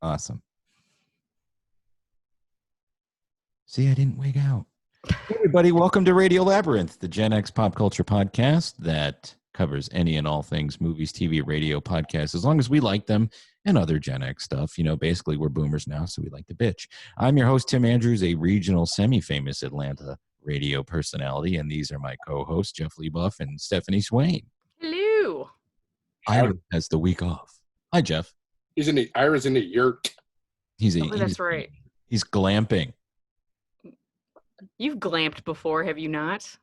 Awesome. See, I didn't wig out. Hey everybody, welcome to Radio Labyrinth, the Gen X pop culture podcast that covers any and all things movies, TV, radio, podcasts, as long as we like them, and other Gen X stuff. You know, basically, we're boomers now, so we like to bitch. I'm your host, Tim Andrews, a regional, semi-famous Atlanta radio personality, and these are my co-hosts, Jeff Lebuff and Stephanie Swain. Hello. Ira has the week off. Hi, Jeff. Ira's in the yurt. That's right. He's glamping. You've glamped before, have you not?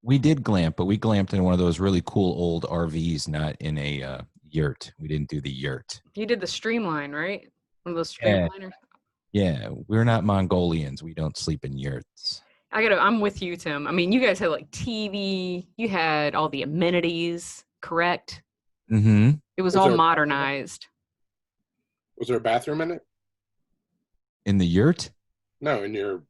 We did glamp, but we glamped in one of those really cool old RVs, not in a yurt. We didn't do the yurt. You did the Streamline, right? One of those Streamliners? Yeah, we're not Mongolians. We don't sleep in yurts. I'm with you, Tim. I mean, you guys had like TV. You had all the amenities, correct? Mm-hmm. It was all modernized. Was there a bathroom in it? In the yurt? No, in your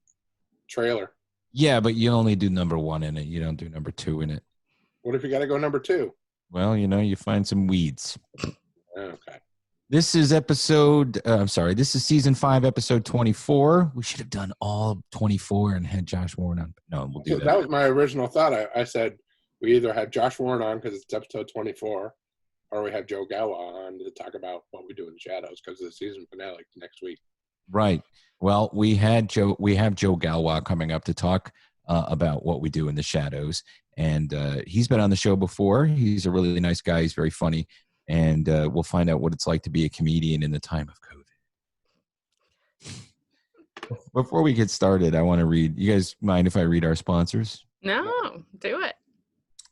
trailer. Yeah, but you only do number one in it. You don't do number two in it. What if you got to go number two? Well, you find some weeds. Okay. This is this is season 5, episode 24. We should have done all 24 and had Josh Warren on. No, we'll do that. That was my original thought. I said we either have Josh Warren on because it's episode 24, or we have Joe Galwa on to talk about what we do in the shadows because of the season finale next week. Right. Well, we have Joe Galwa coming up to talk about what we do in the shadows. And he's been on the show before. He's a really nice guy. He's very funny. And we'll find out what it's like to be a comedian in the time of COVID. Before we get started, I want to read. You guys mind if I read our sponsors? No, do it.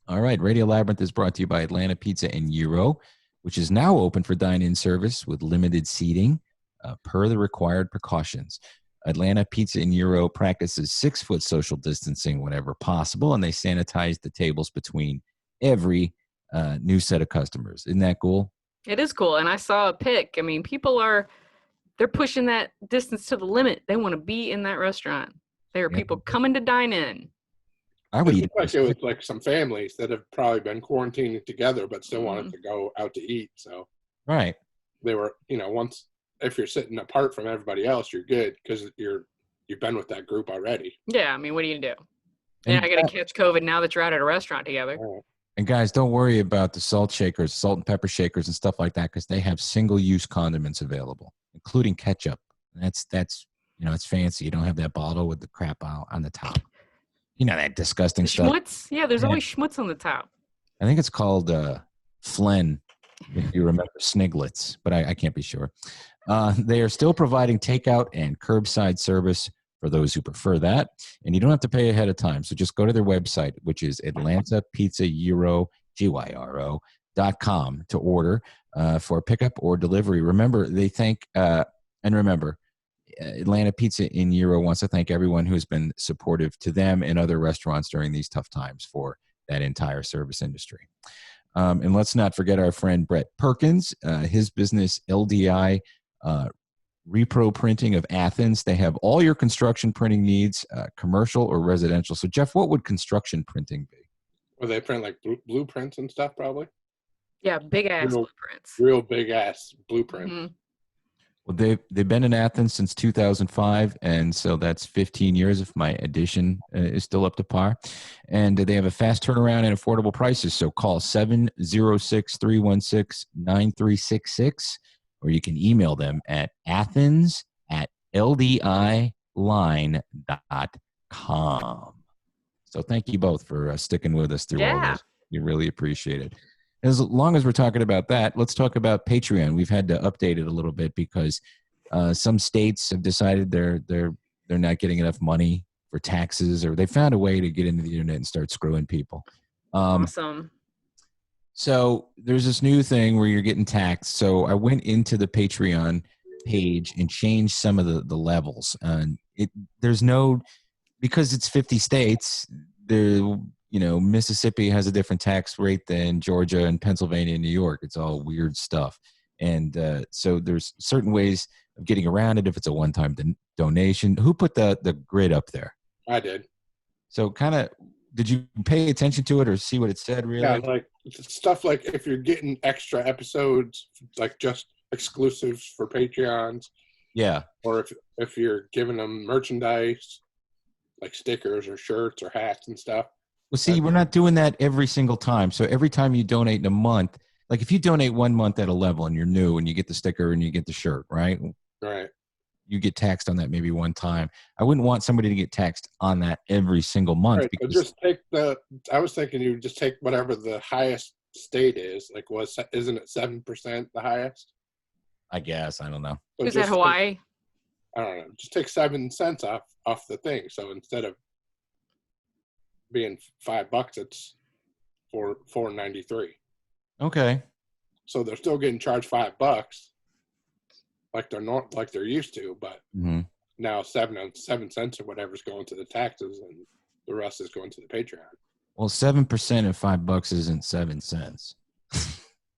All right. Radio Labyrinth is brought to you by Atlanta Pizza and Euro, which is now open for dine-in service with limited seating. Per the required precautions. Atlanta Pizza and Euro practices 6-foot social distancing whenever possible, and they sanitize the tables between every new set of customers. Isn't that cool? It is cool, and I saw a pic. I mean, they're pushing that distance to the limit. They want to be in that restaurant. There are people coming to dine in. I would eat. Like it was like some families that have probably been quarantining together, but still wanted to go out to eat. So right, they were, once. If you're sitting apart from everybody else, you're good because you've been with that group already. Yeah, I mean, what do you do? You're not going to catch COVID now that you're out at a restaurant together. And guys, don't worry about the salt and pepper shakers and stuff like that because they have single-use condiments available, including ketchup. That's it's fancy. You don't have that bottle with the crap out on the top. That disgusting stuff. Schmutz? Yeah, there's always schmutz on the top. I think it's called Flen, if you remember Sniglets, but I can't be sure. They are still providing takeout and curbside service for those who prefer that. And you don't have to pay ahead of time. So just go to their website, which is AtlantaPizzaEuro.com to order for pickup or delivery. Remember, Atlanta Pizza in Euro wants to thank everyone who has been supportive to them and other restaurants during these tough times for that entire service industry. And let's not forget our friend Brett Perkins, his business LDI Repro Printing of Athens. They have all your construction printing needs, commercial or residential. So, Jeff, what would construction printing be? Well, they print like blueprints and stuff, probably. Yeah, big-ass blueprints. Real big-ass blueprints. Mm-hmm. Well, they've been in Athens since 2005, and so that's 15 years if my addition is still up to par. And they have a fast turnaround and affordable prices, so call 706-316-9366, or you can email them at athens@ldiline.com. So thank you both for sticking with us through all this. We really appreciate it. As long as we're talking about that, let's talk about Patreon. We've had to update it a little bit because some states have decided they're not getting enough money for taxes, or they found a way to get into the internet and start screwing people. Awesome. So there's this new thing where you're getting taxed. So I went into the Patreon page and changed some of the levels. And because it's 50 states, Mississippi has a different tax rate than Georgia and Pennsylvania and New York. It's all weird stuff. And so there's certain ways of getting around it if it's a one-time donation. Who put the grid up there? I did. So did you pay attention to it or see what it said really? Yeah, like stuff like if you're getting extra episodes, like just exclusives for Patreons, Yeah. or if you're giving them merchandise like stickers or shirts or hats and stuff. Well, see, we're not doing that every single time. So every time you donate in a month, like if you donate 1 month at a level and you're new and you get the sticker and you get the shirt, right? Right. You get taxed on that maybe one time. I wouldn't want somebody to get taxed on that every single month. Right. Because So just take I was thinking you would just take whatever the highest state is. Like, isn't it 7% the highest? I guess, I don't know. So Is that just Hawaii? I don't know. Just take 7 cents off the thing. So instead of being $5, it's $4.93. Okay. So they're still getting charged $5, like they're used to, but Mm-hmm. now 7 cents or whatever is going to the taxes, and the rest is going to the Patreon. Well, 7% of $5 isn't 7 cents.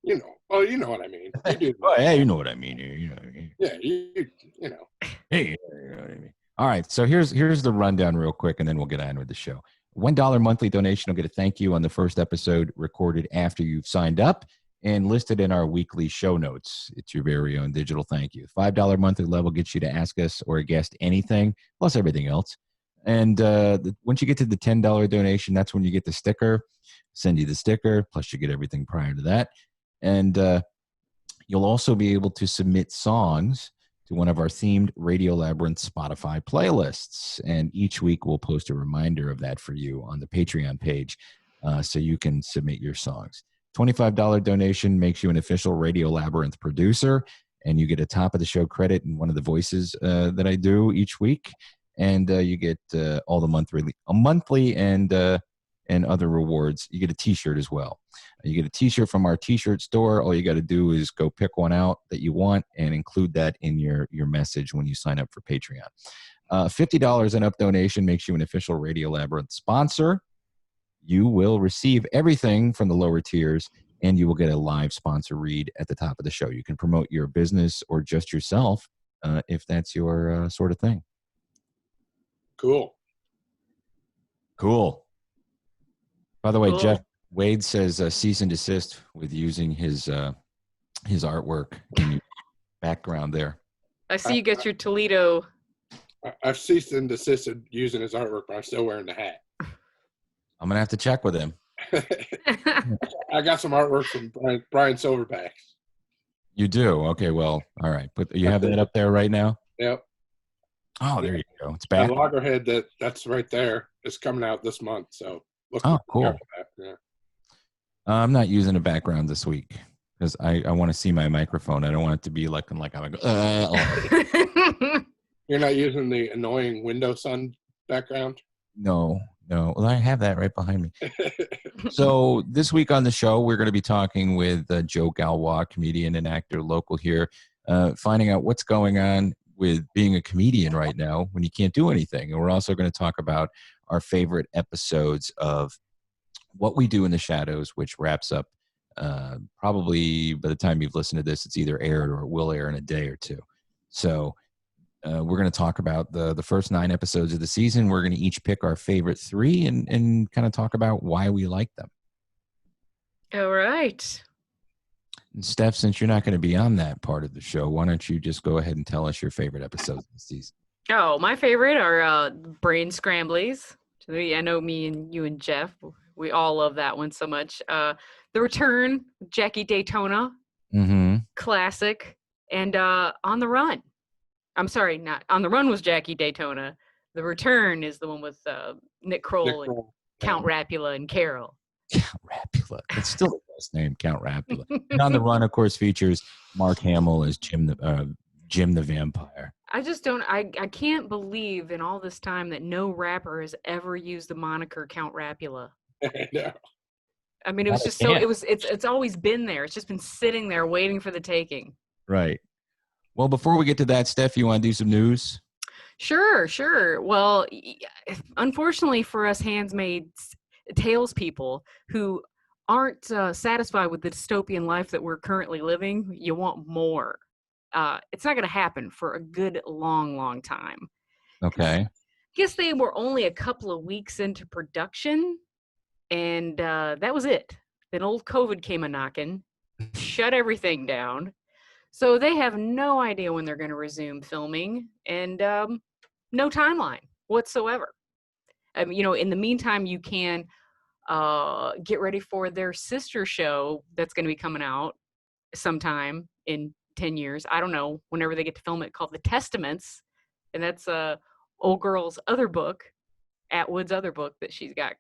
You know, well, you know what I mean. You do. Oh, yeah, you know what I mean. You know what I mean. Yeah, you know. Hey, you know what I mean. All right, so here's the rundown real quick, and then we'll get on with the show. $1 monthly donation will get a thank you on the first episode recorded after you've signed up and listed in our weekly show notes. It's your very own digital thank you. $5 monthly level gets you to ask us or a guest anything, plus everything else. And once you get to the $10 donation, that's when you get the sticker. Send you the sticker, plus you get everything prior to that. And you'll also be able to submit songs to one of our themed Radio Labyrinth Spotify playlists. And each week we'll post a reminder of that for you on the Patreon page so you can submit your songs. $25 donation makes you an official Radio Labyrinth producer, and you get a top of the show credit in one of the voices that I do each week. And you get all the monthly and other rewards. You get a t-shirt as well. You get a t-shirt from our t-shirt store. All you got to do is go pick one out that you want and include that in your message when you sign up for Patreon. $50 and up donation makes you an official Radio Labyrinth sponsor. You will receive everything from the lower tiers, and you will get a live sponsor read at the top of the show. You can promote your business or just yourself if that's your sort of thing. Cool. By the way, Cool. Jeff Wade says cease and desist with using his artwork in your background there. I see you got your Toledo. I've ceased and desisted using his artwork, but I'm still wearing the hat. I'm gonna have to check with him. I got some artwork from Brian Silverback. You do? Okay, well, all right. But you have that up there right now? Yep. Oh, there you go. It's That back. loggerhead that's right there is coming out this month. So look Cool. out for that. Yeah. I'm not using a background this week because I want to see my microphone. I don't want it to be looking like I'm like, You're not using the annoying Windows Sun background? No. Well, I have that right behind me. So this week on the show, we're going to be talking with Joe Galwa, comedian and actor local here, finding out what's going on with being a comedian right now when you can't do anything. And we're also going to talk about our favorite episodes of What We Do in the Shadows, which wraps up probably by the time you've listened to this, it's either aired or it will air in a day or two. So we're going to talk about the first 9 episodes of the season. We're going to each pick our favorite 3 and kind of talk about why we like them. All right. And Steph, since you're not going to be on that part of the show, why don't you just go ahead and tell us your favorite episodes of the season? Oh, my favorite are Brain Scramblies. I know me and you and Jeff, we all love that one so much. The Return, Jackie Daytona, classic, and On the Run. I'm sorry, not On the Run was Jackie Daytona. The Return is the one with Nick Kroll and Count Rapula and Carol. Count Rapula. It's still the best name, Count Rapula. And On the Run, of course, features Mark Hamill as Jim the Vampire. I just don't. I can't believe in all this time that no rapper has ever used the moniker Count Rapula. No. I mean, it was just so. It's always been there. It's just been sitting there waiting for the taking. Right. Well, before we get to that, Steph, you want to do some news? Sure. Well, unfortunately for us Handmaid's Tales people who aren't satisfied with the dystopian life that we're currently living, you want more. It's not going to happen for a good long time. Okay. I guess they were only a couple of weeks into production, and that was it. Then old COVID came a-knocking, shut everything down. So they have no idea when they're going to resume filming, and no timeline whatsoever. I mean, in the meantime, you can get ready for their sister show that's going to be coming out sometime in 10 years. I don't know, whenever they get to film it, called The Testaments. And that's old girl's other book, Atwood's other book that she's got.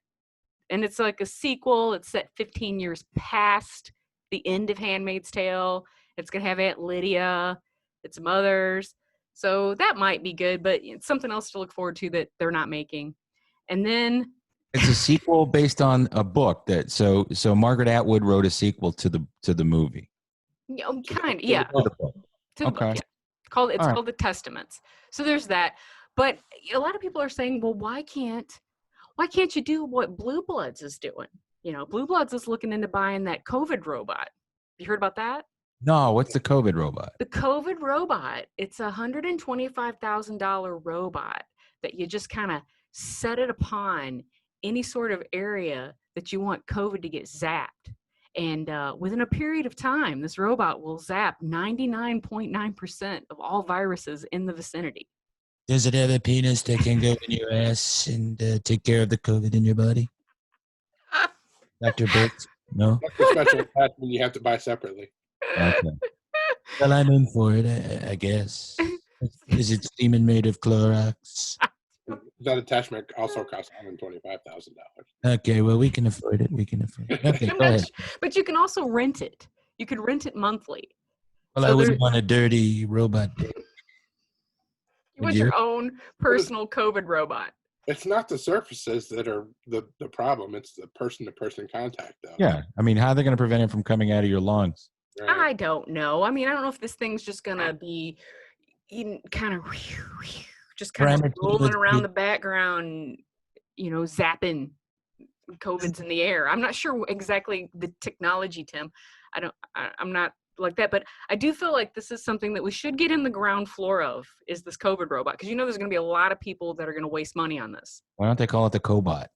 And it's like a sequel. It's set 15 years past the end of Handmaid's Tale. It's going to have Aunt Lydia, its mothers. So that might be good, but it's something else to look forward to that they're not making. And then it's a sequel based on a book that so Margaret Atwood wrote a sequel to the movie. Kind of, yeah. To the book, yeah. It's called The Testaments. So there's that. But a lot of people are saying, well, why can't you do what Blue Bloods is doing? Blue Bloods is looking into buying that COVID robot. You heard about that? No, what's the COVID robot? The COVID robot, it's a $125,000 robot that you just kind of set it upon any sort of area that you want COVID to get zapped. And within a period of time, this robot will zap 99.9% of all viruses in the vicinity. Does it have a penis that can go in your ass and take care of the COVID in your body? Dr. Boots? No? That's a special attachment you have to buy separately. Okay. Well, I'm in for it, I guess. Is it semen made of Clorox? That attachment also costs $125,000. Okay, well, we can afford it. Okay, go ahead. But you can also rent it. You could rent it monthly. Well, I wouldn't want a dirty robot. You want your own personal COVID robot. It's not the surfaces that are the problem. It's the person-to-person contact, though. Yeah. I mean, how are they going to prevent it from coming out of your lungs? Right. I don't know. I mean, I don't know if this thing's just going to be kind of rolling around the background, zapping COVIDs in the air. I'm not sure exactly the technology, Tim. I'm not like that, but I do feel like this is something that we should get in the ground floor of, is this COVID robot, because there's going to be a lot of people that are going to waste money on this. Why don't they call it the Cobot?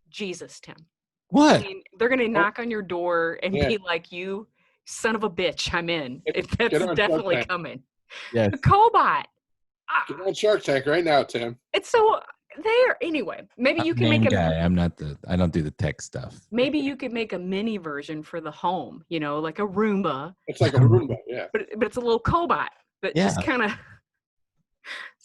Jesus, Tim. What? I mean, they're going to knock on your door and be like, "You son of a bitch, I'm in." That's definitely coming. Yes. The Cobot. Get on Shark Tank right now, Tim. It's so there. Anyway, maybe you can make I don't do the tech stuff. Maybe you could make a mini version for the home, like a Roomba. It's like a Roomba, yeah. But it's a little Cobot that just kind of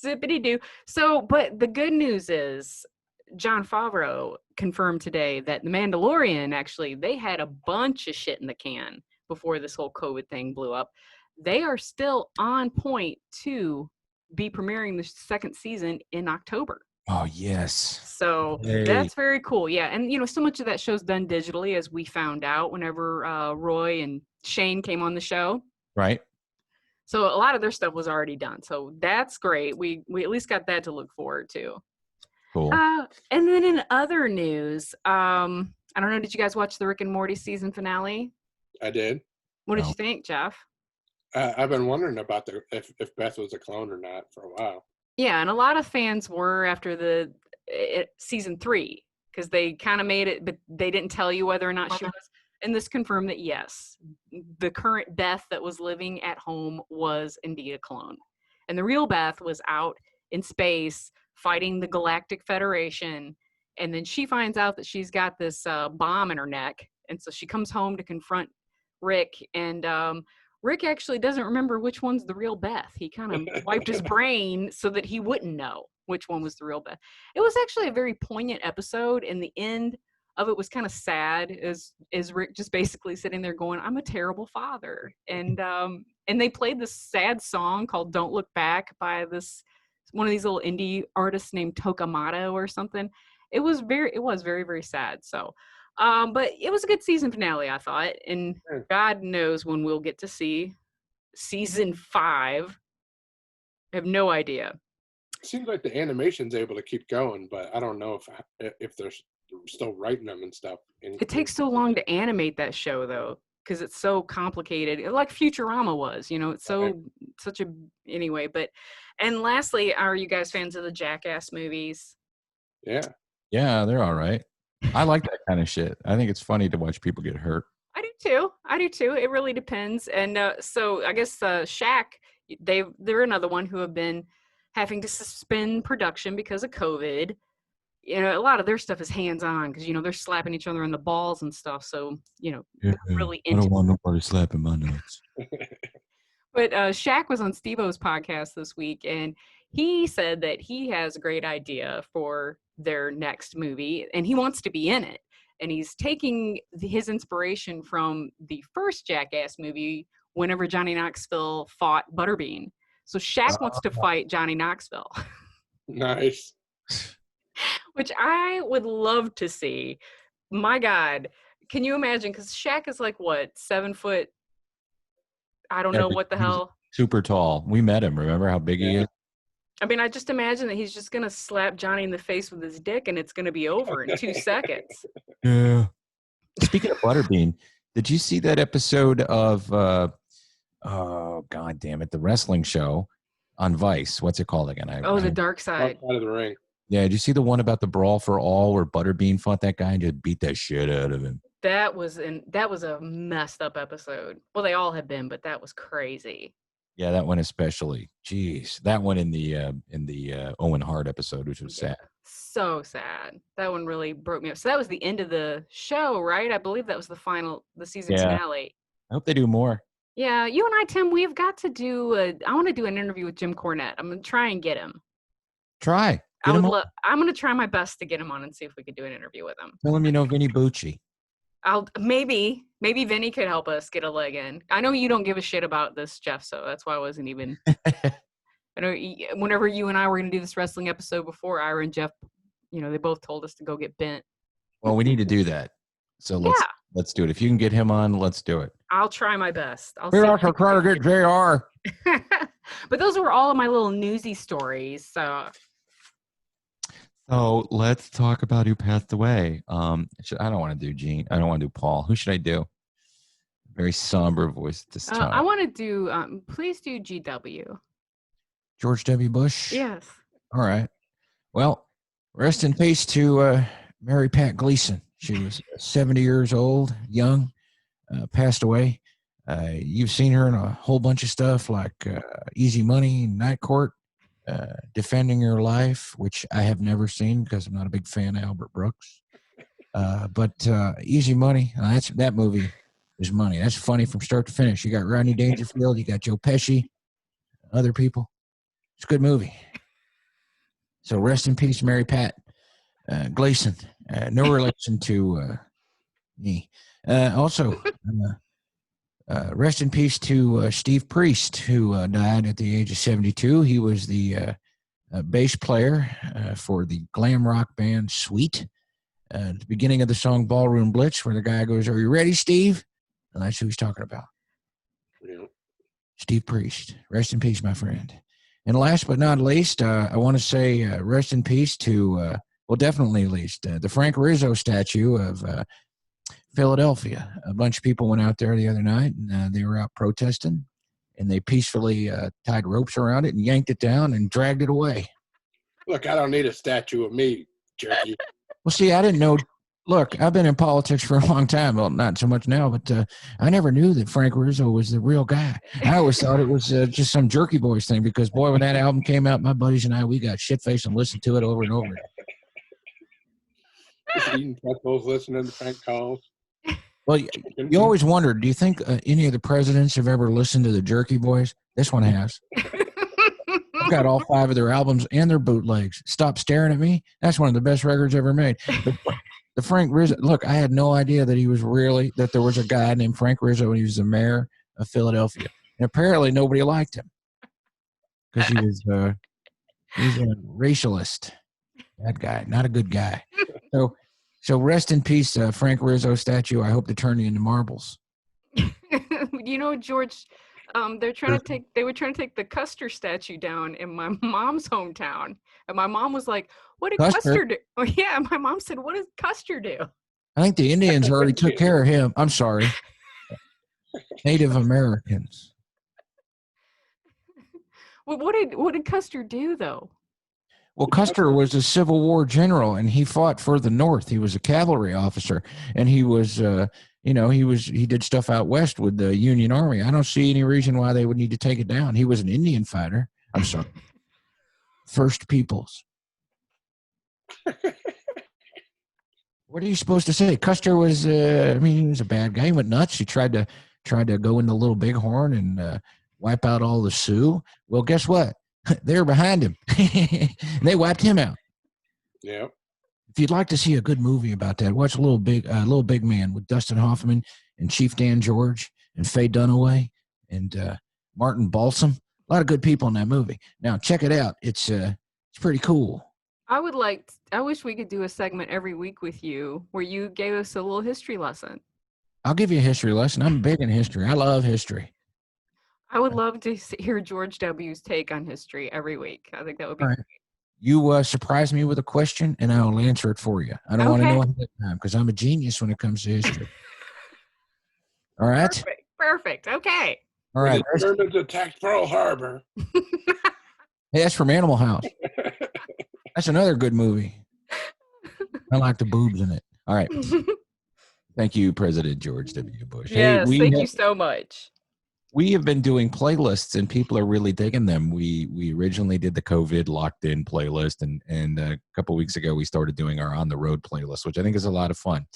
zippity-doo. So, but the good news is Jon Favreau confirmed today that The Mandalorian, actually, they had a bunch of shit in the can before this whole COVID thing blew up. They are still on point to be premiering the second season in October. Oh, yes. So that's very cool. Yeah. And, so much of that show's done digitally, as we found out whenever Roy and Shane came on the show. Right. So a lot of their stuff was already done. So that's great. We at least got that to look forward to. Cool. And then in other news, I don't know, did you guys watch the Rick and Morty season finale? I did. What did you think, Jeff? I've been wondering about if Beth was a clone or not for a while. Yeah, and a lot of fans were after the season 3, because they kind of made it, but they didn't tell you whether or not she was. And this confirmed that, yes, the current Beth that was living at home was indeed a clone. And the real Beth was out in space fighting the Galactic Federation. And then she finds out that she's got this bomb in her neck. And so she comes home to confront Rick. And Rick actually doesn't remember which one's the real Beth. He kind of wiped his brain so that he wouldn't know which one was the real Beth. It was actually a very poignant episode, and the end of it was kind of sad, as Rick just basically sitting there going, "I'm a terrible father." And they played this sad song called "Don't Look Back" by one of these little indie artists named Tokamato or something. It was very, very sad. So but it was a good season finale, I thought, and God knows when we'll get to see season 5. I have no idea. It seems like the animation's able to keep going, but I don't know if they're still writing them and stuff. It takes so long to animate that show, though, because it's so complicated, like Futurama was. It's such a anyway. And lastly, are you guys fans of the Jackass movies? Yeah, they're all right. I like that kind of shit. I think it's funny to watch people get hurt. I do do too. It really depends. And so I guess Shaq, they're another one who have been having to suspend production because of COVID. You know, a lot of their stuff is hands-on because, you know, they're slapping each other in the balls and stuff. So, you know, they're really into I don't want nobody slapping my nuts. But Shaq was on Steve-O's podcast this week, and he said that he has a great idea for their next movie, and he wants to be in it. And he's taking his inspiration from the first Jackass movie whenever Johnny Knoxville fought Butterbean. So Shaq wants to fight Johnny Knoxville. Nice. Which I would love to see. My God, can you imagine? Because Shaq is like, what, 7 foot? I don't know what the hell. Super tall. We met him. Remember how big he is? I mean, I just imagine that he's just going to slap Johnny in the face with his dick and it's going to be over in 2 seconds. Yeah. Speaking of Butterbean, did you see that episode of, oh, God damn it, the wrestling show on Vice? What's it called again? The Dark Side. Out of the ring. Yeah, did you see the one about the Brawl for All where Butterbean fought that guy and just beat that shit out of him? That was a messed up episode. Well, they all have been, but that was crazy. Yeah, that one especially. Jeez, that one in the Owen Hart episode, which was sad. So sad. That one really broke me up. So that was the end of the show, right? I believe that was the season finale. I hope they do more. Yeah, you and I, Tim, we've got to I want to do an interview with Jim Cornette. I'm going to try and get him. Try. I'm going to try my best to get him on and see if we could do an interview with him. Tell him you know Vinny Bucci. Maybe Vinny could help us get a leg in. I know you don't give a shit about this, Jeff, so that's why I wasn't even. I know whenever you and I were going to do this wrestling episode before, Ira and Jeff, you know, they both told us to go get bent. Well, we need to do that. So let's do it. If you can get him on, let's do it. I'll try my best. We're also trying to get JR. But those were all of my little newsy stories. So let's talk about who passed away. I don't want to do Gene. I don't want to do Paul. Who should I do? Very somber voice this time. I want to do, please do GW. George W. Bush? Yes. All right. Well, rest in peace to Mary Pat Gleason. She was 70 years old, young, passed away. You've seen her in a whole bunch of stuff like Easy Money, Night Court, Defending Your Life, which I have never seen because I'm not a big fan of Albert Brooks. But Easy Money, that movie is money. That's funny from start to finish. You got Rodney Dangerfield, you got Joe Pesci, other people. It's a good movie. So rest in peace, Mary Pat Gleason. No relation to me. Also, rest in peace to Steve Priest, who died at the age of 72. He was the bass player for the glam rock band Sweet. At the beginning of the song Ballroom Blitz, where the guy goes, "Are you ready, Steve?" And that's who he's talking about. Yeah. Steve Priest. Rest in peace, my friend. And last but not least, I want to say rest in peace to, definitely at least, the Frank Rizzo statue of Philadelphia. A bunch of people went out there the other night, and they were out protesting, and they peacefully tied ropes around it and yanked it down and dragged it away. Look, I don't need a statue of me, jerky. Well, see, I didn't know. Look, I've been in politics for a long time. Well, not so much now, but I never knew that Frank Rizzo was the real guy. I always thought it was just some Jerky Boys thing because, boy, when that album came out, my buddies and I, we got shit-faced and listened to it over and over. Just eating pretzels, listening to Frank calls. Well, you always wondered, do you think any of the presidents have ever listened to the Jerky Boys? This one has. I've got all 5 of their albums and their bootlegs. Stop Staring at Me. That's one of the best records ever made. The Frank Rizzo, look, I had no idea that there was a guy named Frank Rizzo and he was the mayor of Philadelphia. And apparently nobody liked him because he was a racialist. That guy, not a good guy. So rest in peace, Frank Rizzo statue. I hope to turn you into marbles. You know, George, they were trying to take the Custer statue down in my mom's hometown. And my mom was like, "What did Custer do?" Oh, yeah, my mom said, "What did Custer do?" I think the Indians already took care of him. I'm sorry. Native Americans. Well, what did Custer do, though? Well, Custer was a Civil War general, and he fought for the North. He was a cavalry officer, and he was he did stuff out west with the Union Army. I don't see any reason why they would need to take it down. He was an Indian fighter. I'm sorry. First Peoples. What are you supposed to say? Custer was, he was a bad guy. He went nuts. He tried to go into Little Bighorn and wipe out all the Sioux. Well, guess what? They were behind him. They wiped him out. Yeah. If you'd like to see a good movie about that, watch Little Big Man with Dustin Hoffman and Chief Dan George and Faye Dunaway and Martin Balsam. A lot of good people in that movie. Now check it out. It's pretty cool. I wish we could do a segment every week with you where you gave us a little history lesson. I'll give you a history lesson. I'm big in history. I love history. I would love to hear George W.'s take on history every week. I think that would be great. You surprise me with a question, and I'll answer it for you. I don't want to know ahead of time because I'm a genius when it comes to history. All right? Perfect. Okay. All right. The Germans attacked Pearl Harbor. Hey, that's from Animal House. That's another good movie. I like the boobs in it. All right. Thank you, President George W. Bush. Yes, thank you so much. We have been doing playlists, and people are really digging them. We originally did the COVID locked-in playlist, and a couple of weeks ago we started doing our on-the-road playlist, which I think is a lot of fun.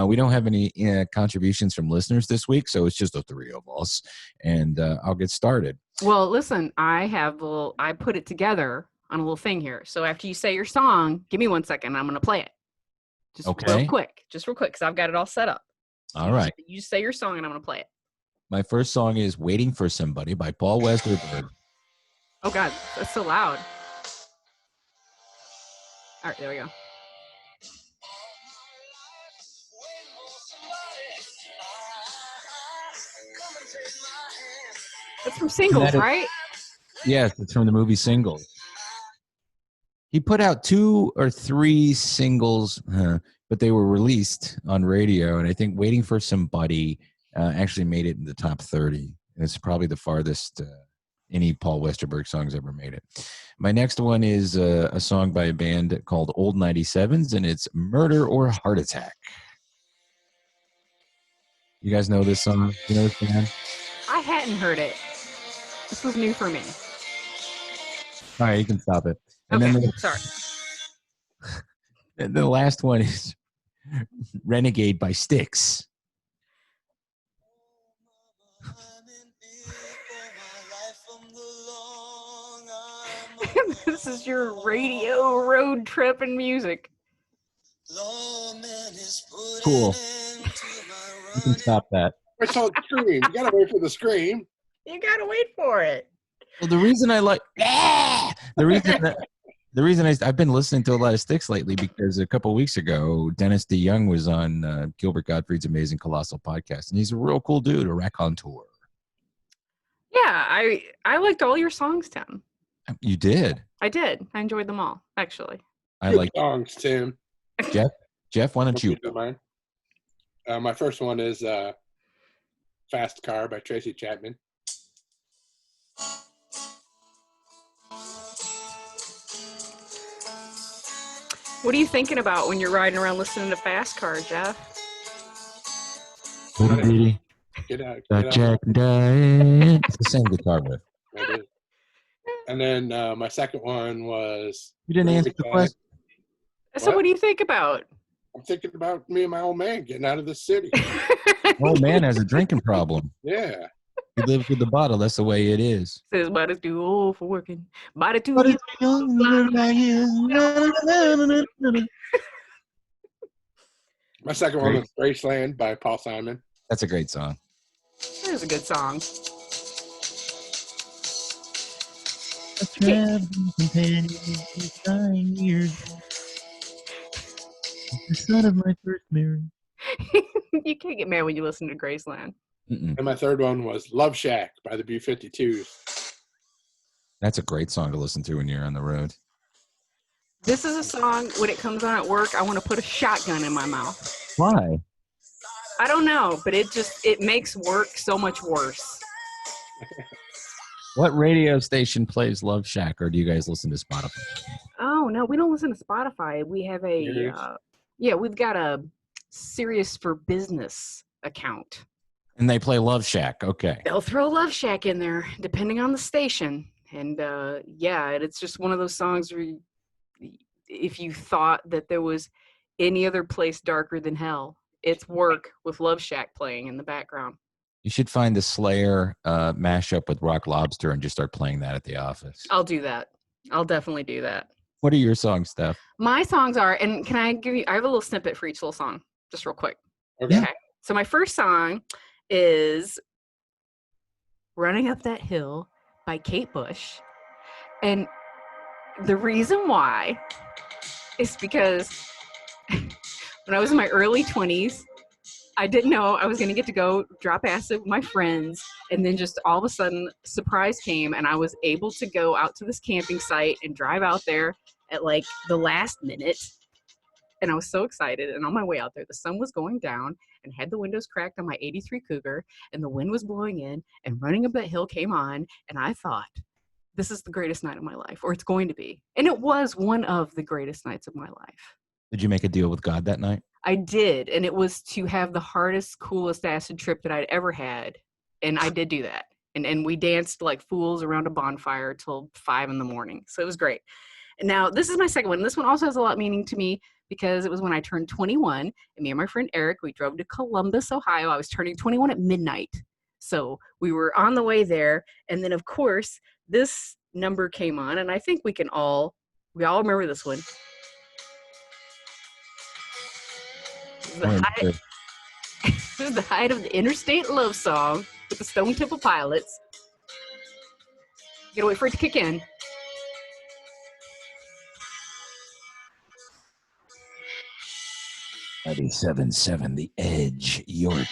We don't have any contributions from listeners this week, so it's just the three of us, and I'll get started. Well, listen, I put it together on a little thing here. So after you say your song, give me 1 second. I'm going to play it. Just real quick, because I've got it all set up. All right. You say your song, and I'm going to play it. My first song is Waiting for Somebody by Paul Westerberg. Oh, God. That's so loud. All right, there we go. That's from Singles, right? Yes, it's from the movie Singles. He put out 2 or 3 singles, but they were released on radio, and I think Waiting for Somebody actually made it in the top 30. It's probably the farthest any Paul Westerberg songs ever made it. My next one is a song by a band called Old 97s, and it's Murder or Heart Attack. You guys know this song? You know this band? I hadn't heard it. This was new for me. All right, you can stop it. And okay, sorry. And the last one is Renegade by Styx. This is your radio road trip and music. Cool. You can stop that. I saw the scream. You gotta wait for the scream. You gotta wait for it. Well, the reason I like I've been listening to a lot of Styx lately because a couple of weeks ago Dennis DeYoung was on Gilbert Gottfried's Amazing Colossal podcast, and he's a real cool dude, a raconteur. Yeah, I liked all your songs, Tim. You did. I did. I enjoyed them all, actually. I like songs, Tim. Jeff, why don't you? Mine. My first one is "Fast Car" by Tracy Chapman. What are you thinking about when you're riding around listening to Fast Car, Jeff? Get out. Jack Diane. It's the same guitar riff. And then my second one was... You didn't answer the question. So what do you think about? I'm thinking about me and my old man getting out of the city. Old man has a drinking problem. Yeah. He lives with the bottle. That's the way it is. Says body's too old for working. Body too young. My second one was Graceland by Paul Simon. That's a great song. That is a good song. A traveling companion is 9 years. The son of my first marriage. You can't get mad when you listen to Graceland. And my third one was Love Shack by the B-52s. That's a great song to listen to when you're on the road. This is a song, when it comes on at work, I want to put a shotgun in my mouth. Why? I don't know, but it makes work so much worse. What radio station plays Love Shack, or do you guys listen to Spotify? Oh, no, we don't listen to Spotify. We have we've got a Sirius for Business account. And they play Love Shack. Okay. They'll throw Love Shack in there, depending on the station. And it's just one of those songs where if you thought that there was any other place darker than hell, it's Work with Love Shack playing in the background. You should find the Slayer mashup with Rock Lobster and just start playing that at the office. I'll do that. I'll definitely do that. What are your songs, Steph? My songs are, and can I give you, I have a little snippet for each little song, just real quick. Okay. So my first song is Running Up That Hill by Kate Bush. And the reason why is because when I was in my early 20s, I didn't know I was going to get to go drop acid with my friends. And then just all of a sudden, surprise came, and I was able to go out to this camping site and drive out there at like the last minute. And I was so excited. And on my way out there, the sun was going down and had the windows cracked on my 83 Cougar, and the wind was blowing in, and Running Up That Hill came on. And I thought, this is the greatest night of my life, or it's going to be. And it was one of the greatest nights of my life. Did you make a deal with God that night? I did. And it was to have the hardest, coolest acid trip that I'd ever had. And I did do that. And we danced like fools around a bonfire till 5 a.m. So it was great. And now this is my second one. This one also has a lot of meaning to me because it was when I turned 21, and me and my friend Eric, we drove to Columbus, Ohio. I was turning 21 at midnight. So we were on the way there. And then of course, this number came on, and I think we all remember this one. This is the height of the Interstate Love Song with the Stone Temple Pilots. You gotta wait for it to kick in. '97.7 The Edge, York,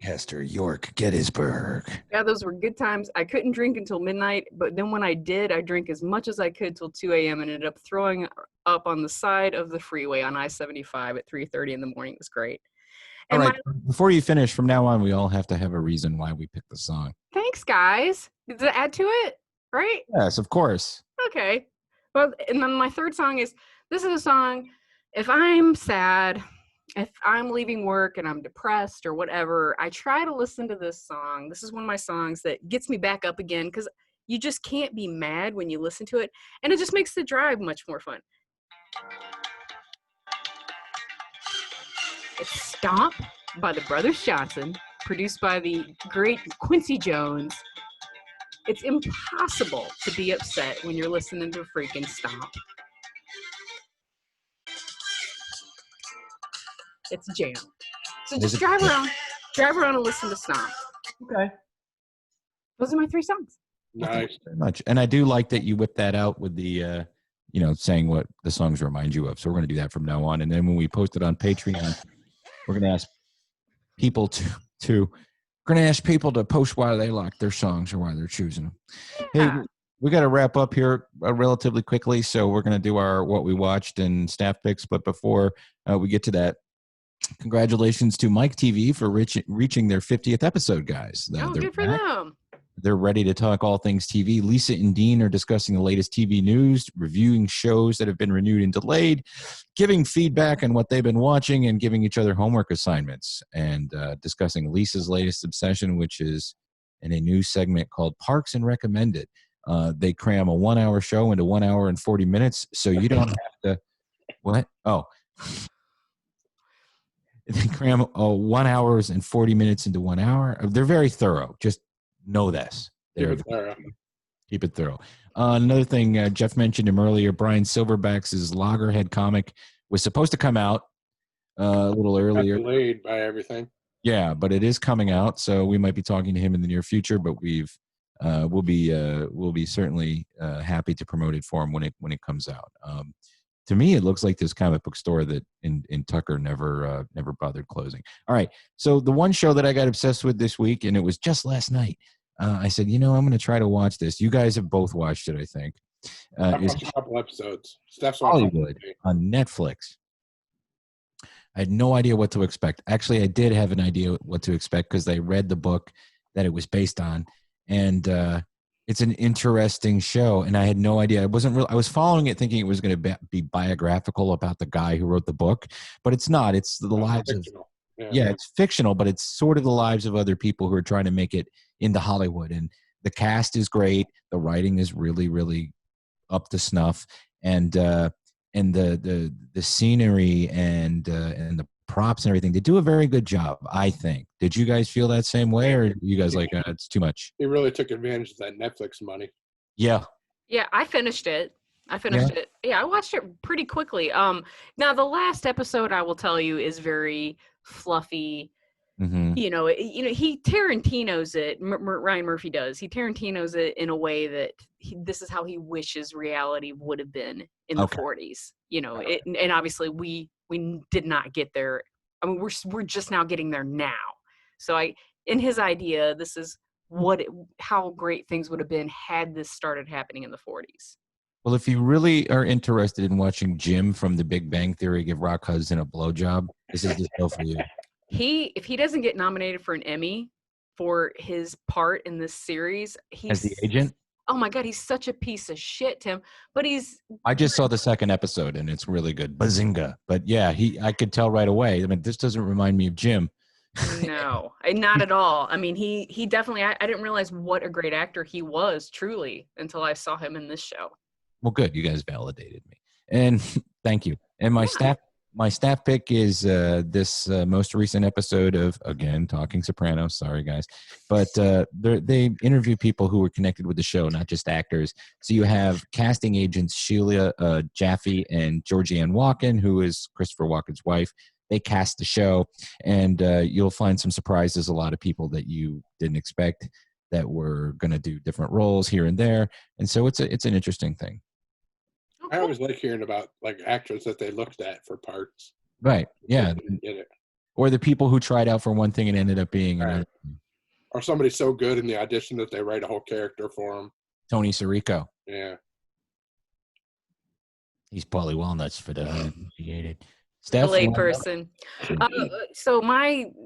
Custer, York, Gettysburg. Yeah, those were good times. I couldn't drink until midnight, but then when I did, I drank as much as I could till 2 a.m. and ended up throwing up on the side of the freeway on I-75 at 3:30 in the morning. It was great. And all right, before you finish, from now on, we all have to have a reason why we picked the song. Thanks, guys. Did that add to it? Right? Yes, of course. Okay. Well, and then my third song is, this is a song, if I'm sad, if I'm leaving work and I'm depressed or whatever, I try to listen to this song. This is one of my songs that gets me back up again, because you just can't be mad when you listen to it, and it just makes the drive much more fun. It's Stomp by the Brothers Johnson, produced by the great Quincy Jones. It's impossible to be upset when you're listening to freaking Stomp. It's a jam. So just drive around and listen to Stomp. Okay. Those are my 3 songs. Nice. Thank you very much. And I do like that you whipped that out with the, saying what the songs remind you of. So we're going to do that from now on. And then when we post it on Patreon, we're going to ask people to post why they like their songs or why they're choosing them. Yeah. Hey, we got to wrap up here relatively quickly. So we're going to do our what we watched and staff picks. But before we get to that, congratulations to Mike TV for reaching their 50th episode, guys. Good for them. They're ready to talk all things TV. Lisa and Dean are discussing the latest TV news, reviewing shows that have been renewed and delayed, giving feedback on what they've been watching, and giving each other homework assignments, and discussing Lisa's latest obsession, which is in a new segment called Parks and Recommended. They cram a 1-hour show into 1 hour and 40 minutes, so you don't have to – what? Oh. They cram 1 hour and 40 minutes into 1 hour. They're very thorough. Just know this. Keep it thorough. Another thing, Jeff mentioned him earlier, Brian Silverback's Loggerhead comic was supposed to come out a little earlier. Got delayed by everything. Yeah, but it is coming out, so we might be talking to him in the near future, but we'll be certainly happy to promote it for him when it comes out. To me, it looks like this comic book store that in Tucker never bothered closing. All right, so the one show that I got obsessed with this week, and it was just last night, I said, I'm going to try to watch this. You guys have both watched it, I think. I've watched a couple episodes. Steph's Hollywood on Netflix. I had no idea what to expect. Actually, I did have an idea what to expect because I read the book that it was based on, and It's an interesting show, and I had no idea. I wasn't real. I was following it, thinking it was going to be biographical about the guy who wrote the book, but it's not. It's the lives of. Yeah, it's fictional, but it's sort of the lives of other people who are trying to make it into Hollywood. And the cast is great. The writing is really, really up to snuff, and the scenery and the props and everything. They do a very good job, I think. Did you guys feel that same way, or you guys like it's too much? He really took advantage of that Netflix money. Yeah. Yeah, I finished it. Yeah, I watched it pretty quickly. Now the last episode, I will tell you, is very fluffy. Mm-hmm. He Tarantino's it. Ryan Murphy does. He Tarantino's it in a way that this is how he wishes reality would have been in the 40s. And obviously we did not get there. I mean, we're just now getting there now. So in his idea, this is how great things would have been had this started happening in the 40s. Well, if you really are interested in watching Jim from The Big Bang Theory give Rock Hudson a blowjob, this is the show for you. If he doesn't get nominated for an Emmy for his part in this series, as the agent. Oh my God, he's such a piece of shit, Tim. But I just saw the second episode and it's really good. Bazinga. But yeah, I could tell right away. I mean, this doesn't remind me of Jim. No, not at all. I mean, he definitely. I didn't realize what a great actor he was truly until I saw him in this show. Well, good. You guys validated me, and thank you. And my staff pick is this most recent episode of, again, Talking Sopranos. Sorry, guys. But they interview people who were connected with the show, not just actors. So you have casting agents Sheila Jaffe and Georgianne Walken, who is Christopher Walken's wife. They cast the show, and you'll find some surprises, a lot of people that you didn't expect that were going to do different roles here and there. And so it's an interesting thing. I always like hearing about like actors that they looked at for parts. Right. Yeah. Or the people who tried out for one thing and ended up being another. Or somebody so good in the audition that they write a whole character for them. Tony Sirico. Yeah. He's Paulie Walnuts for the uninitiated. Steph, a lay person. So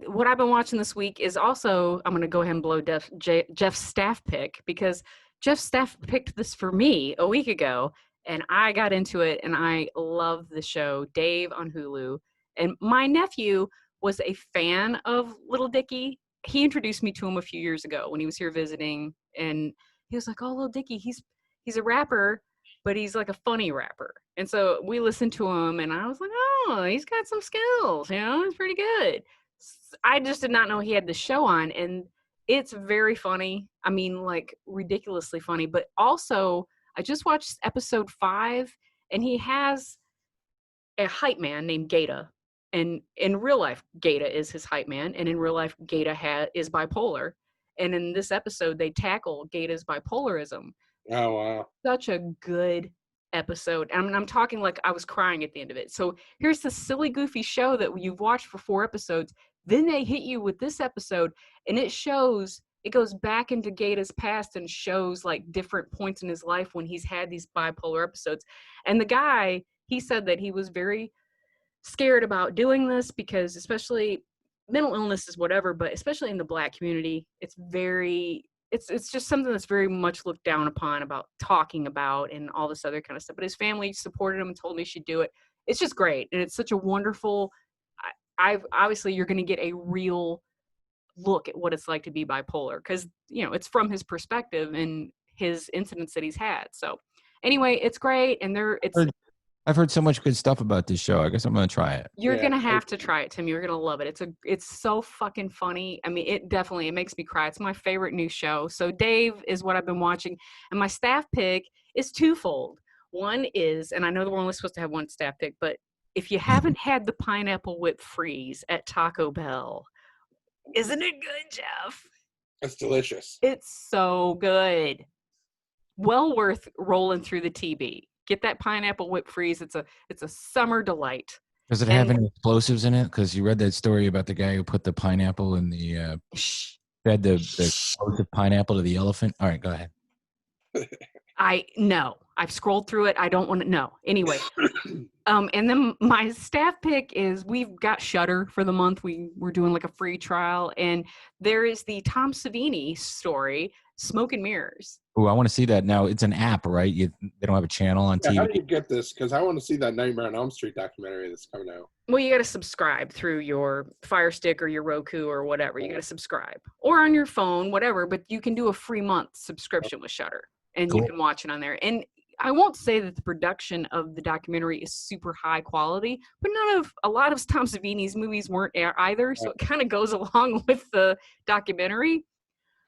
what I've been watching this week is also, I'm going to go ahead and blow Jeff's staff pick, because Jeff's staff picked this for me a week ago. And I got into it, and I love the show, Dave on Hulu. And my nephew was a fan of Little Dicky. He introduced me to him a few years ago when he was here visiting, and he was like, "Oh, Little Dicky, he's a rapper, but he's like a funny rapper." And so we listened to him, and I was like, "Oh, he's got some skills, it's pretty good." I just did not know he had the show on, and it's very funny. I mean, like ridiculously funny, but also I just watched episode 5, and he has a hype man named Gata. And in real life, Gata is his hype man. And in real life, Gata is bipolar. And in this episode, they tackle Gata's bipolarism. Oh, wow. Such a good episode. And I'm talking like I was crying at the end of it. So here's the silly, goofy show that you've watched for 4 episodes. Then they hit you with this episode, and it goes back into Gata's past and shows like different points in his life when he's had these bipolar episodes. And the guy, he said that he was very scared about doing this because, especially mental illness is whatever, but especially in the Black community, it's just something that's very much looked down upon about talking about and all this other kind of stuff. But his family supported him and told me he should do it. It's just great. And it's such a wonderful, obviously you're going to get a real look at what it's like to be bipolar, because it's from his perspective and his incidents that he's had. So anyway, it's great. And I've heard so much good stuff about this show. I guess I'm gonna try it. You're gonna have to try it, Tim. You're gonna love it. It's so fucking funny. I mean, it makes me cry. It's my favorite new show. So Dave is what I've been watching, and my staff pick is twofold. One is, and I know we're only supposed to have one staff pick, but if you haven't had the pineapple whip freeze at Taco Bell, isn't it good, Jeff? It's delicious. It's so good. Well worth rolling through the TB. Get that pineapple whip freeze. It's a summer delight. Does it have any explosives in it? Because you read that story about the guy who put the pineapple in the the explosive pineapple to the elephant. All right, go ahead. No. I've scrolled through it. I don't want to know. Anyway, and then my staff pick is we've got Shudder for the month. We're doing like a free trial, and there is the Tom Savini story, Smoke and Mirrors. Oh, I want to see that now. It's an app, right? They don't have a channel on TV. How do you get this? Because I want to see that Nightmare on Elm Street documentary that's coming out. Well, you got to subscribe through your Fire Stick or your Roku or whatever. You got to subscribe, or on your phone, whatever. But you can do a free month subscription with Shudder, and you can watch it on there. And I won't say that the production of the documentary is super high quality, but a lot of Tom Savini's movies weren't either. So it kind of goes along with the documentary.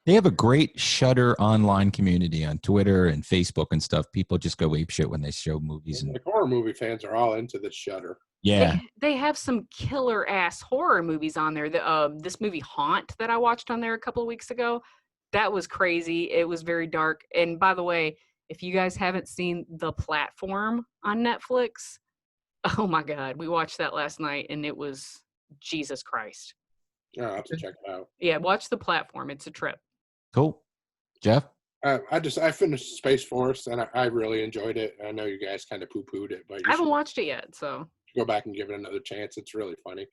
They have a great Shudder online community on Twitter and Facebook and stuff. People just go apeshit when they show movies. And horror movie fans are all into the Shudder. Yeah. They have some killer ass horror movies on there. This movie Haunt that I watched on there a couple of weeks ago, that was crazy. It was very dark. And by the way, if you guys haven't seen The Platform on Netflix, oh my God, we watched that last night and it was Jesus Christ. Oh, I'll have to check it out. Yeah, watch The Platform. It's a trip. Cool. Jeff? I finished Space Force and I really enjoyed it. I know you guys kind of poo-pooed it, but I haven't watched it yet, so go back and give it another chance. It's really funny.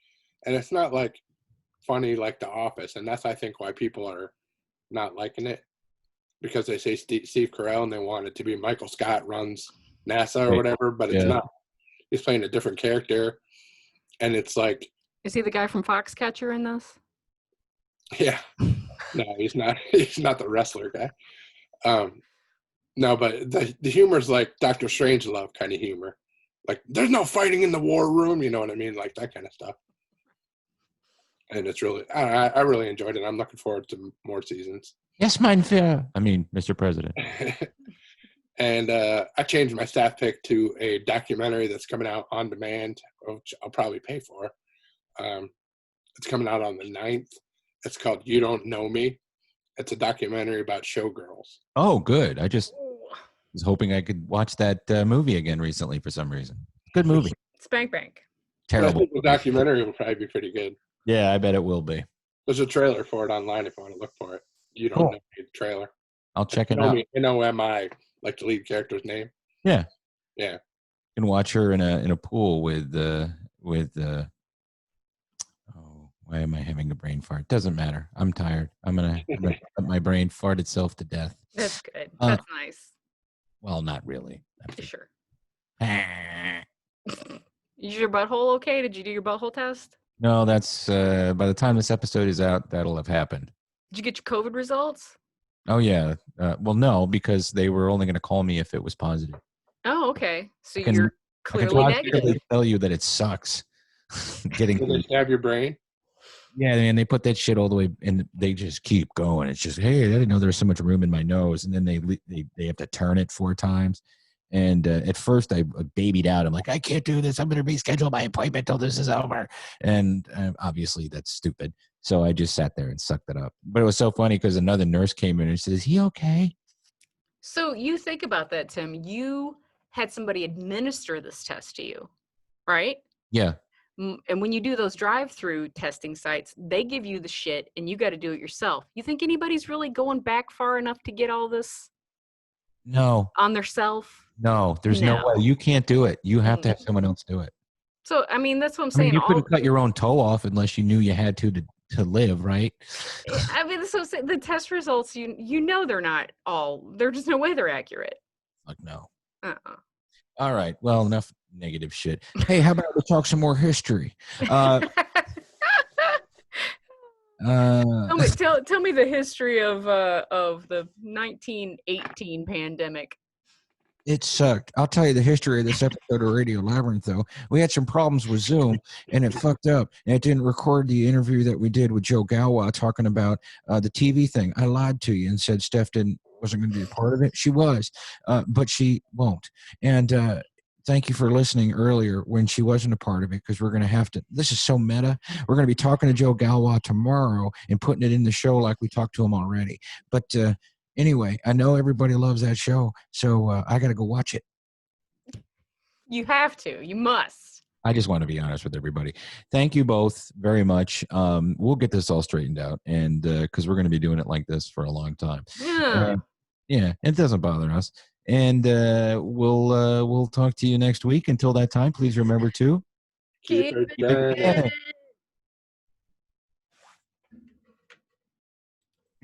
And it's not like funny like The Office, and that's I think why people are not liking it. Because they say Steve Carell and they want it to be Michael Scott runs NASA or whatever, but it's not. He's playing a different character. And it's like... Is he the guy from Foxcatcher in this? Yeah. No, he's not. He's not the wrestler guy. No, but the humor's like Dr. Strangelove kind of humor. Like, there's no fighting in the war room, you know what I mean? Like that kind of stuff. And it's really... I really enjoyed it. I'm looking forward to more seasons. Yes, mein Führer. I mean, Mr. President. And I changed my staff pick to a documentary that's coming out on demand, which I'll probably pay for. It's coming out on the 9th. It's called You Don't Know Me. It's a documentary about showgirls. Oh, good. I just was hoping I could watch that movie again recently for some reason. Good movie. Spank Bank. Terrible. I think the documentary will probably be pretty good. Yeah, I bet it will be. There's a trailer for it online if you want to look for it. You Don't Know Me, the trailer. I'll check it out. N-O-M-I, like the lead character's name. Yeah. Yeah. You can watch her in a pool with why am I having a brain fart? Doesn't matter. I'm tired. I'm gonna let my brain fart itself to death. That's good. That's nice. Well, not really. Sure. Is your butthole okay? Did you do your butthole test? No, that's by the time this episode is out, that'll have happened. Did you get your COVID results? Oh yeah. Well, no, because they were only going to call me if it was positive. Oh, okay. So you're clearly negative. I can tell you that it sucks. Did they stab your brain? Yeah, and they put that shit all the way, and they just keep going. It's just, hey, I didn't know there was so much room in my nose, and then they have to turn it 4 times. And at first, I babied out. I'm like, I can't do this. I'm going to reschedule my appointment till this is over. And obviously, that's stupid. So I just sat there and sucked it up. But it was so funny because another nurse came in and said, "Is he okay?" So you think about that, Tim. You had somebody administer this test to you, right? Yeah. And when you do those drive-through testing sites, they give you the shit and you got to do it yourself. You think anybody's really going back far enough to get all this? No. On their self? No, there's no way. You can't do it. You have to have someone else do it. So, I mean, that's what I'm saying. You couldn't cut your own toe off unless you knew you had to live, right? I mean, so the test results, you know they're not all, there's just no way they're accurate. Like, no. Uh-uh. All right. Well, enough negative shit. Hey, how about we talk some more history? Tell me the history of the 1918 pandemic. It sucked. I'll tell you the history of this episode of Radio Labyrinth, though. We had some problems with Zoom, and it fucked up. And it didn't record the interview that we did with Joe Galwa talking about the TV thing. I lied to you and said Steph wasn't going to be a part of it. She was, but she won't. And thank you for listening earlier when she wasn't a part of it, because we're going to have to – this is so meta. We're going to be talking to Joe Galwa tomorrow and putting it in the show like we talked to him already. But anyway, I know everybody loves that show, so I got to go watch it. You have to. You must. I just want to be honest with everybody. Thank you both very much. We'll get this all straightened out, and because we're going to be doing it like this for a long time. Yeah. Yeah, it doesn't bother us. And we'll talk to you next week. Until that time, please remember to Keep it jamming.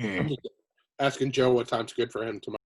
I'm asking Joe what time's good for him tomorrow.